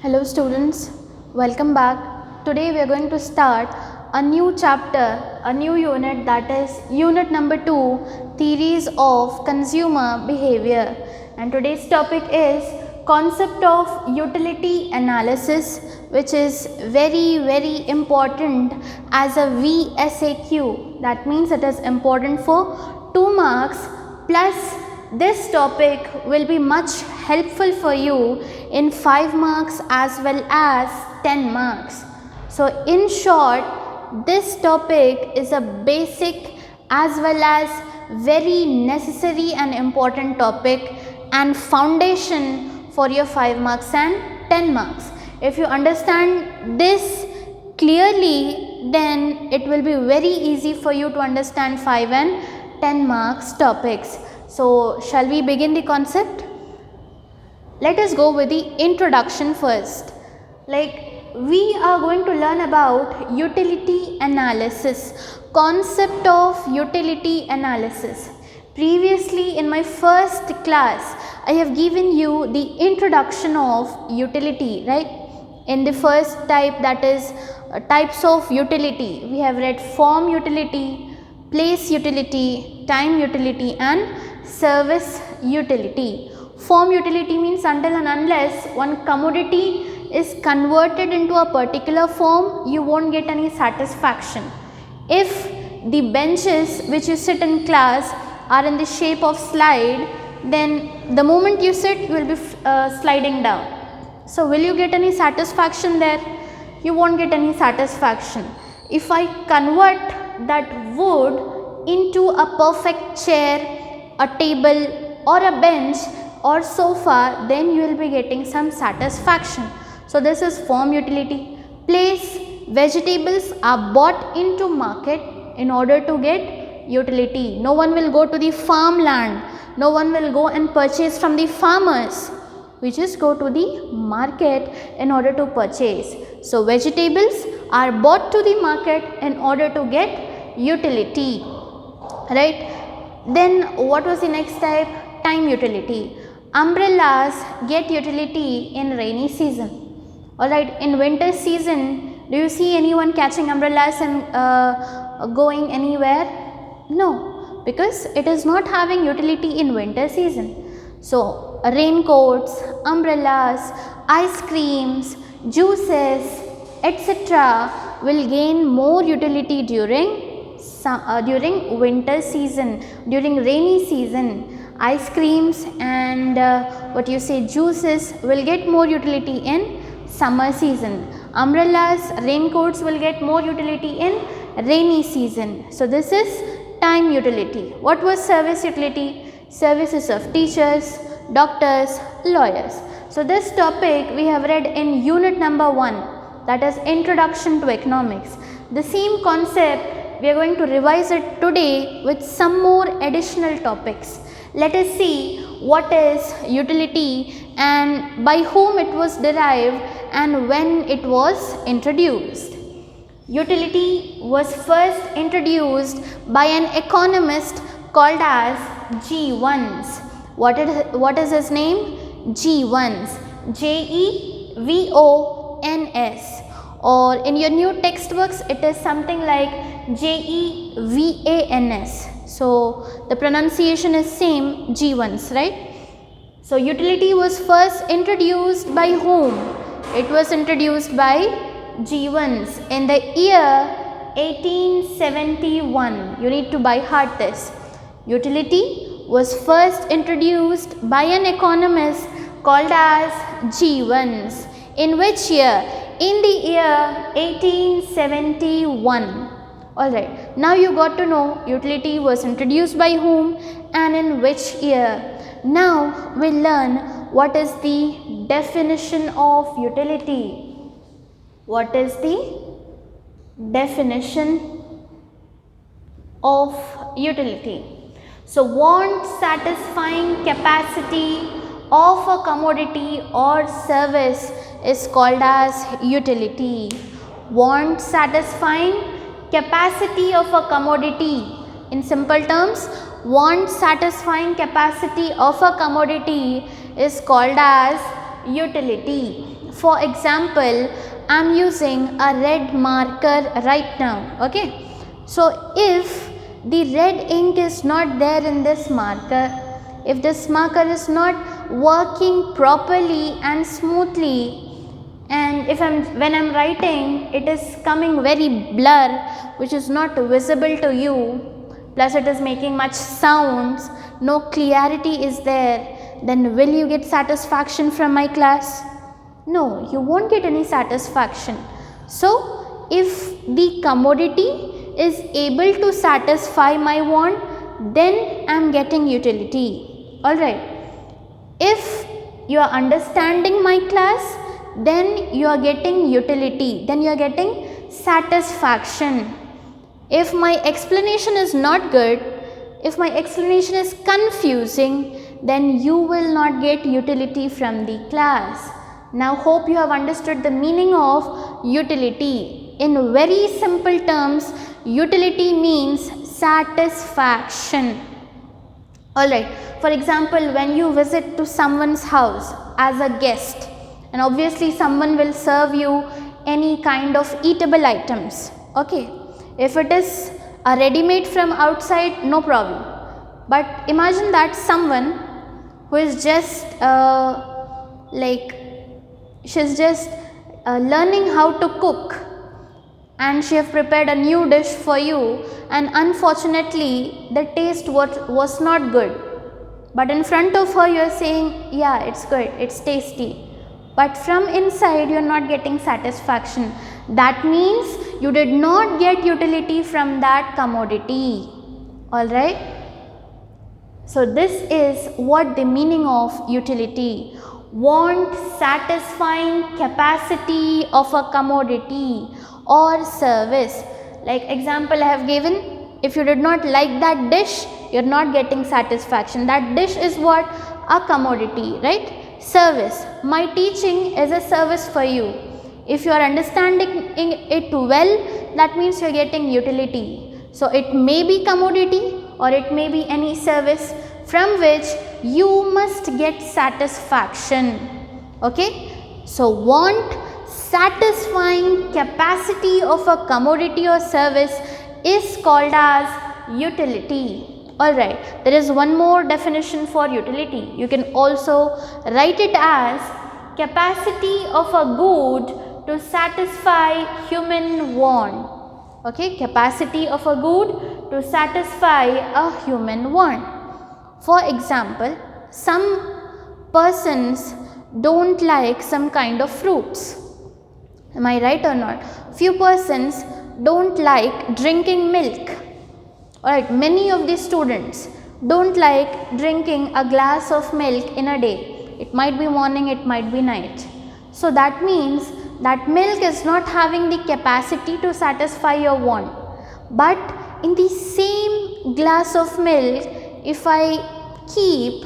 Hello students, welcome back. Today we are going to start a new chapter, a new unit, that is unit number 2, theories of consumer behavior. And today's topic is concept of utility analysis, which is very important as a VSAQ. That means it is important for 2 marks, plus this topic will be much helpful for you in 5 marks as well as 10 marks. So in short, this topic is a basic as well as very necessary and important topic and foundation for your 5 marks and 10 marks. If you understand this clearly, then it will be very easy for you to understand 5 and 10 marks topics. So shall we begin the concept? Let us go with the introduction first. We are going to learn about utility analysis, concept of utility analysis. Previously in my first class, I have given you the introduction of utility, right? In the first type, that is types of utility, we have read form utility, place utility, time utility and service utility. Form utility means until and unless one commodity is converted into a particular form, you won't get any satisfaction. If the benches which you sit in class are in the shape of slide, then the moment you sit, you will be sliding down. So will you get any satisfaction there? You won't get any satisfaction. If I convert that wood into a perfect chair, a table or a bench or sofa, then you will be getting some satisfaction. So this is form utility. Place, vegetables are bought into market in order to get utility. No one will go to the farmland, no one will go and purchase from the farmers. We just go to the market in order to purchase. So vegetables are bought to the market in order to get utility, right? Then what was the next type? Time utility. Umbrellas get utility in rainy season. Alright, in winter season, do you see anyone catching umbrellas and going anywhere? No, because it is not having utility in winter season. So raincoats, umbrellas, ice creams, juices, etc. will gain more utility during winter season, during rainy season. Ice creams and juices will get more utility in summer season. Umbrellas, raincoats will get more utility in rainy season. So this is time utility. What was service utility? Services of teachers, doctors, lawyers. So this topic we have read in unit number 1, that is introduction to economics. The same concept we are going to revise it today with some more additional topics. Let us see what is utility and by whom it was derived and when it was introduced. Utility was first introduced by an economist called as G. Vons. What is his name? G. Vons. Jevons. Or in your new textbooks, it is something like Jevans. So the pronunciation is same, G. Vons, right? So utility was first introduced by whom? It was introduced by G. Vons in the year 1871. You need to by heart this. Utility was first introduced by an economist called as G. Vons. In which year? In the year 1871. Alright, now you got to know utility was introduced by whom and in which year. Now we'll learn what is the definition of utility. What is the definition of utility? So want satisfying capacity of a commodity or service is called as utility. Want satisfying capacity of a commodity. In simple terms, want satisfying capacity of a commodity is called as utility. For example, I am using a red marker right now. Okay. So if the red ink is not there in this marker, if this marker is not working properly and smoothly, and if when I'm writing it is coming very blur, which is not visible to you, plus it is making much sounds, no clarity is there, then will you get satisfaction from my class? No, you won't get any satisfaction. So if the commodity is able to satisfy my want, then I am getting utility. Alright. If you are understanding my class, then you are getting utility, then you are getting satisfaction. If my explanation is not good, if my explanation is confusing, then you will not get utility from the class. Now hope you have understood the meaning of utility. In very simple terms, utility means satisfaction. Alright, for example, when you visit to someone's house as a guest, and obviously someone will serve you any kind of eatable items. Okay, if it is a ready-made from outside, no problem. But imagine that someone who is just she's just learning how to cook, and she have prepared a new dish for you, and unfortunately the taste was not good. But in front of her you are saying, yeah, it's good, it's tasty. But from inside you are not getting satisfaction. That means you did not get utility from that commodity. Alright. So this is what the meaning of utility. Want, satisfying capacity of a commodity or service. Like example I have given, if you did not like that dish, you are not getting satisfaction. That dish is what? A commodity, right? Service. My teaching is a service for you. If you are understanding it well, that means you are getting utility. So it may be commodity or it may be any service from which you must get satisfaction. Okay. So want, satisfying capacity of a commodity or service is called as utility. Alright, there is one more definition for utility. You can also write it as capacity of a good to satisfy human want. Okay, capacity of a good to satisfy a human want. For example, some persons don't like some kind of fruits. Am I right or not? Few persons don't like drinking milk. Alright, many of the students don't like drinking a glass of milk in a day. It might be morning, it might be night. So that means that milk is not having the capacity to satisfy your want. But in the same glass of milk, if I keep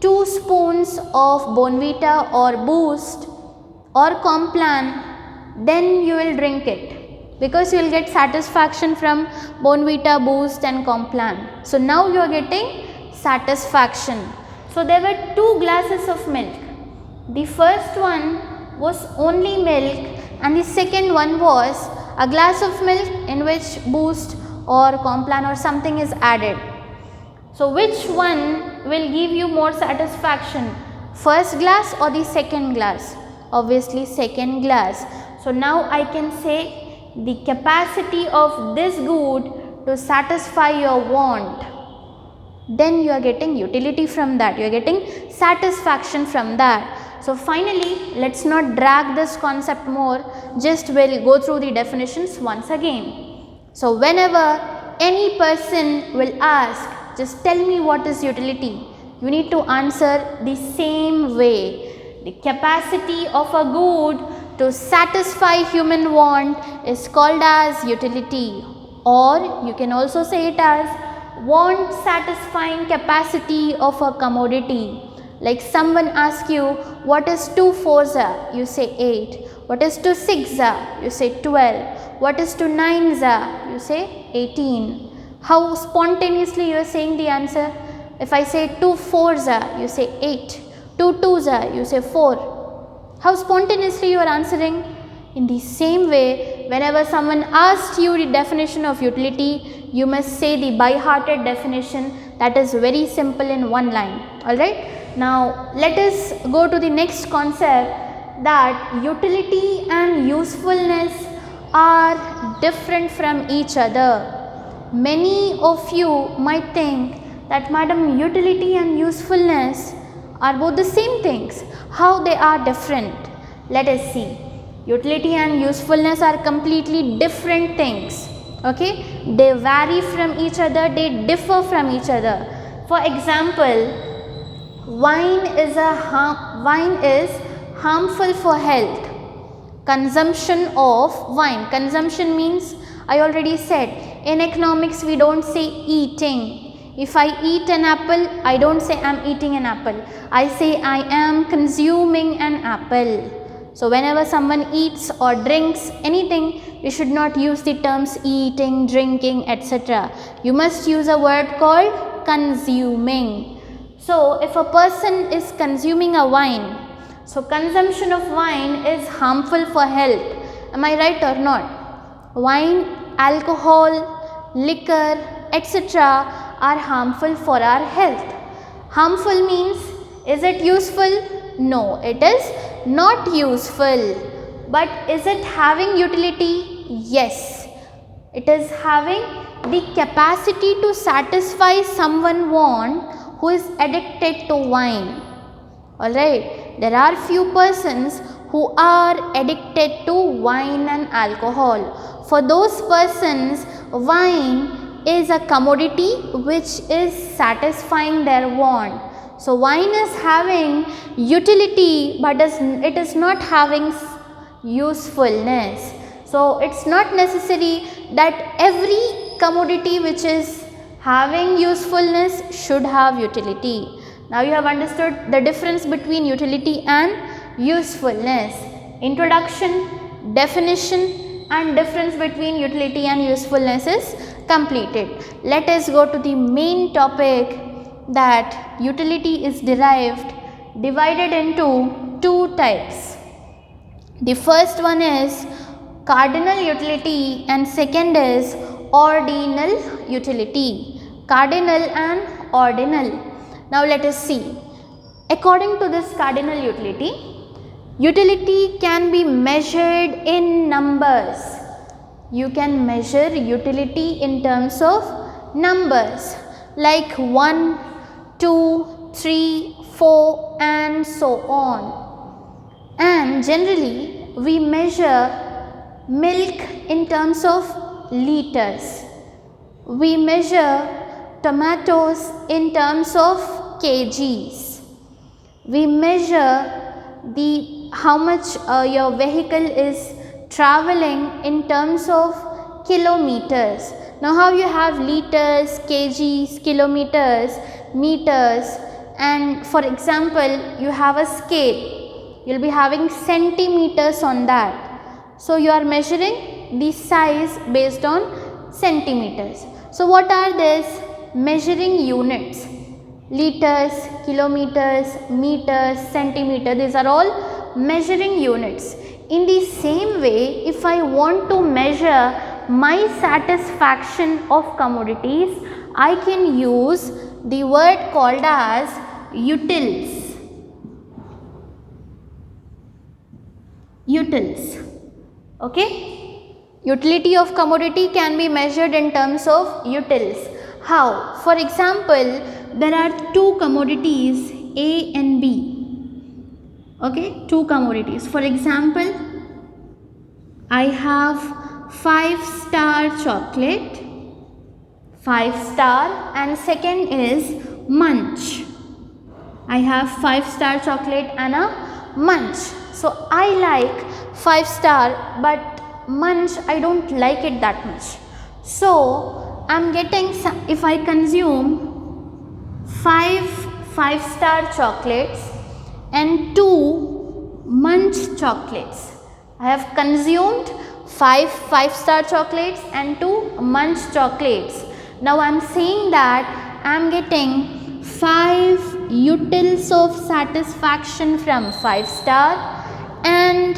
2 spoons of Bonvita or Boost or Complan, then you will drink it. Because you will get satisfaction from Bonvita, Boost and Complan. So now you are getting satisfaction. So there were 2 glasses of milk. The first one was only milk and the second one was a glass of milk in which Boost or Complan or something is added. So which one will give you more satisfaction? First glass or the second glass? Obviously second glass. So now I can say the capacity of this good to satisfy your want, then you are getting utility from that, you are getting satisfaction from that. So finally, let's not drag this concept more, just we'll go through the definitions once again. So whenever any person will ask, just tell me what is utility, you need to answer the same way. The capacity of a good to satisfy human want is called as utility, or you can also say it as want satisfying capacity of a commodity. Like someone asks you, what is 2 4s are? You say 8. What is 2 6s are? You say 12. What is 2 9s are? You say 18. How spontaneously you are saying the answer? If I say 2 4s are, you say 8. 2 2s are, you say 4. How spontaneously you are answering? In the same way, whenever someone asks you the definition of utility, you must say the by-hearted definition. That is very simple in one line. Alright. Now, let us go to the next concept, that utility and usefulness are different from each other. Many of you might think that, madam, utility and usefulness are both the same things. How they are different? Let us see. Utility and usefulness are completely different things. Okay, they vary from each other, they differ from each other. For example, wine is harmful for health. Consumption of wine. Consumption means, I already said, in economics we don't say eating. If I eat an apple, I don't say I am eating an apple. I say I am consuming an apple. So whenever someone eats or drinks anything, you should not use the terms eating, drinking, etc. You must use a word called consuming. So if a person is consuming a wine, so consumption of wine is harmful for health. Am I right or not? Wine, alcohol, liquor, etc. are harmful for our health. Harmful means, is it useful? No, it is not useful. But is it having utility? Yes. It is having the capacity to satisfy someone want who is addicted to wine. Alright. There are few persons who are addicted to wine and alcohol. For those persons, wine is a commodity which is satisfying their want. So wine is having utility, but it is not having usefulness. So it's not necessary that every commodity which is having usefulness should have utility. Now you have understood the difference between utility and usefulness. Introduction, definition and difference between utility and usefulness is completed. Let us go to the main topic, that utility is divided into two types. The first one is cardinal utility and second is ordinal utility. Cardinal and ordinal. Now let us see. According to this cardinal utility, utility can be measured in numbers. You can measure utility in terms of numbers like 1, 2, 3, 4 and so on. And generally we measure milk in terms of liters. We measure tomatoes in terms of kgs. We measure how much your vehicle is traveling in terms of kilometers. Now how you have liters, kgs, kilometers, meters, and for example you have a scale, you will be having centimeters on that. So you are measuring the size based on centimeters. So what are these measuring units? Liters, kilometers, meters, centimeters, these are all measuring units. In the same way, if I want to measure my satisfaction of commodities, I can use the word called as utils. Utils. Okay? Utility of commodity can be measured in terms of utils. How? For example, there are two commodities A and B. Okay? Two commodities. For example, I have 5-star chocolate, 5-star, and second is Munch. I have 5-star chocolate and a Munch. So I like 5-star, but Munch I don't like it that much. So I am getting, if I consume 5-star chocolates and 2 Munch chocolates. I have consumed 5-star chocolates and 2 Munch chocolates. Now I am saying that I am getting 5 utils of satisfaction from 5-star and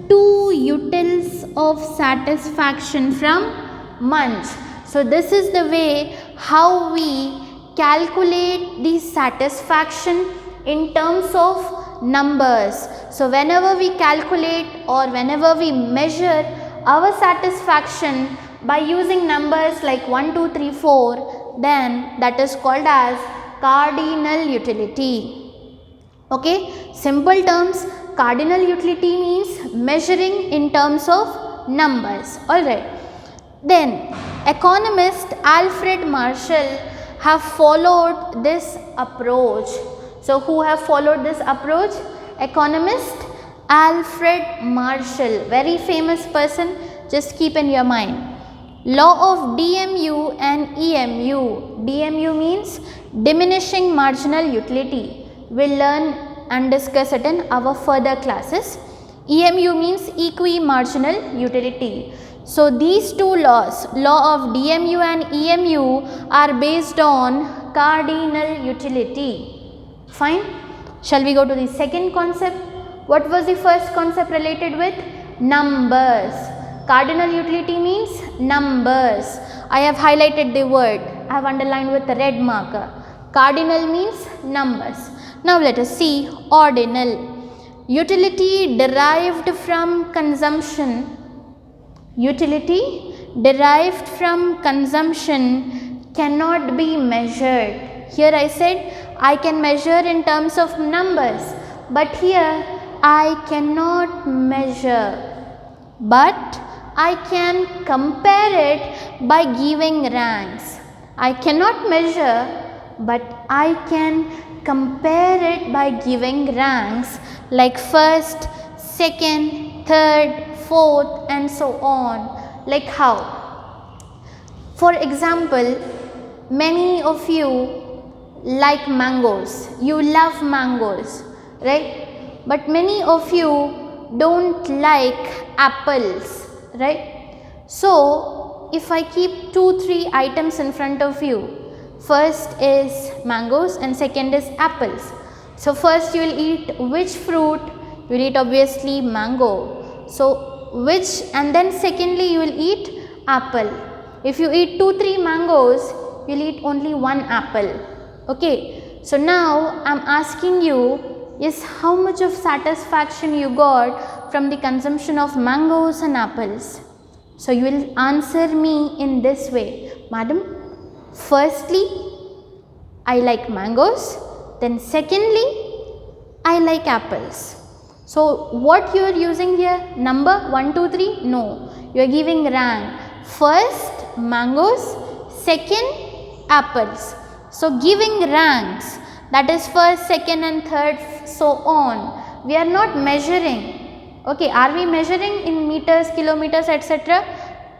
2 utils of satisfaction from Munch. So this is the way how we calculate the satisfaction in terms of numbers. So whenever we calculate or whenever we measure our satisfaction by using numbers like 1, 2, 3, 4, then that is called as cardinal utility. Okay, simple terms, cardinal utility means measuring in terms of numbers. Alright. Then economist Alfred Marshall have followed this approach. So who have followed this approach? Economist Alfred Marshall, very famous person, just keep in your mind. Law of DMU and EMU. DMU means diminishing marginal utility. We'll learn and discuss it in our further classes. EMU means equi-marginal utility. So these two laws, law of DMU and EMU, are based on cardinal utility. Fine. Shall we go to the second concept? What was the first concept related with? Numbers. Cardinal utility means numbers. I have highlighted the word. I have underlined with a red marker. Cardinal means numbers. Now let us see ordinal. Utility derived from consumption. Utility derived from consumption cannot be measured. Here I said I can measure in terms of numbers, but here I cannot measure, but I can compare it by giving ranks. I cannot measure, but I can compare it by giving ranks like first, second, third, fourth and so on. Like how? For example, many of you like mangoes. You love mangoes, right? But many of you don't like apples, right? So if I keep 2-3 items in front of you, first is mangoes and second is apples. So first you will eat which fruit? You will eat obviously mango. So which, and then secondly you will eat apple. If you eat 2-3 mangoes, you will eat only one apple. Okay. So now I am asking you, is how much of satisfaction you got from the consumption of mangoes and apples? So you will answer me in this way, madam. Firstly, I like mangoes, then secondly, I like apples. So what you are using here? Number 1, 2, 3? No, you are giving rank. First mangoes, second apples. So giving ranks, that is first, second and third, so on. We are not measuring. Okay, are we measuring in meters, kilometers, etc.?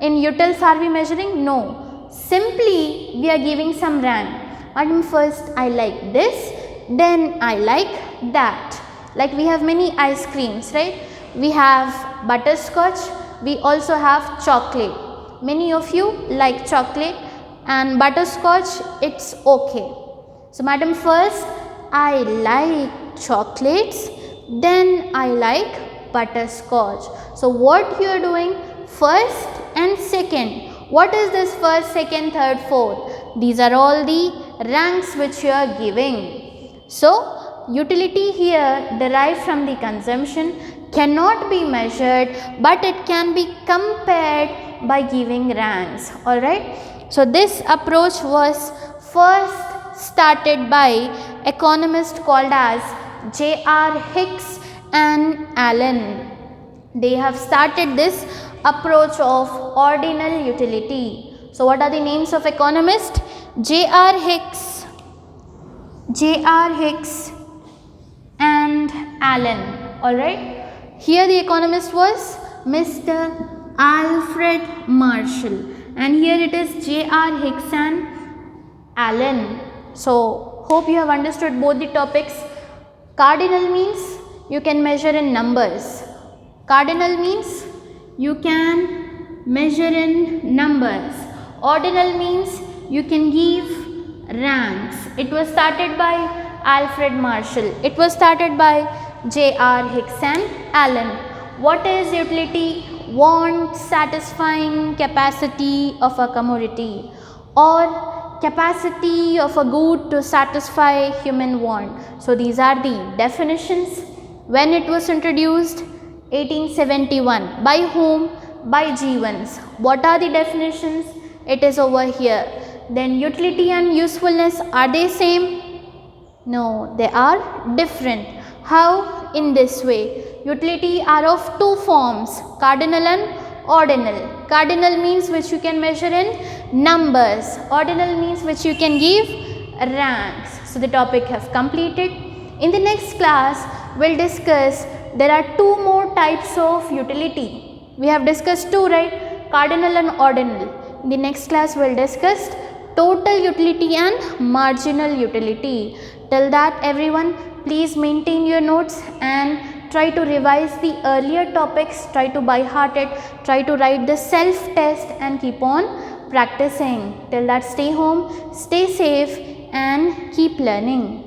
In utils are we measuring? No. Simply we are giving some rank. Madam, first I like this, then I like that. Like we have many ice creams, right? We have butterscotch, we also have chocolate. Many of you like chocolate and butterscotch, it's okay. So madam, first I like chocolates, then I like butterscotch. So what you are doing? First and second. What is this first, second, third, fourth? These are all the ranks which you are giving. So utility here derived from the consumption cannot be measured, but it can be compared by giving ranks. Alright. So this approach was first started by economists called as J.R. Hicks and Allen. They have started this approach of ordinal utility. So what are the names of economists? J.R. Hicks, and Allen. Alright. Here the economist was Mr. Alfred Marshall, and here it is J.R. Hicks and Allen. So hope you have understood both the topics. Cardinal means you can measure in numbers. Cardinal means you can measure in numbers. Ordinal means you can give ranks. It was started by Alfred Marshall. It was started by J.R. Hicks and Allen. What is utility? Want, satisfying capacity of a commodity or capacity of a good to satisfy human want. So these are the definitions. When it was introduced? 1871. By whom? By Jevons. What are the definitions? It is over here. Then utility and usefulness, are they same? No, they are different. How? In this way. Utility are of two forms, cardinal and ordinal. Cardinal means which you can measure in numbers. Ordinal means which you can give ranks. So the topic have completed. In the next class, we'll discuss there are two more types of utility. We have discussed two, right? Cardinal and ordinal. In the next class, we'll discuss total utility and marginal utility. Till that, everyone, please maintain your notes and try to revise the earlier topics, try to by heart it, try to write the self test and keep on practicing. Till that, stay home, stay safe and keep learning.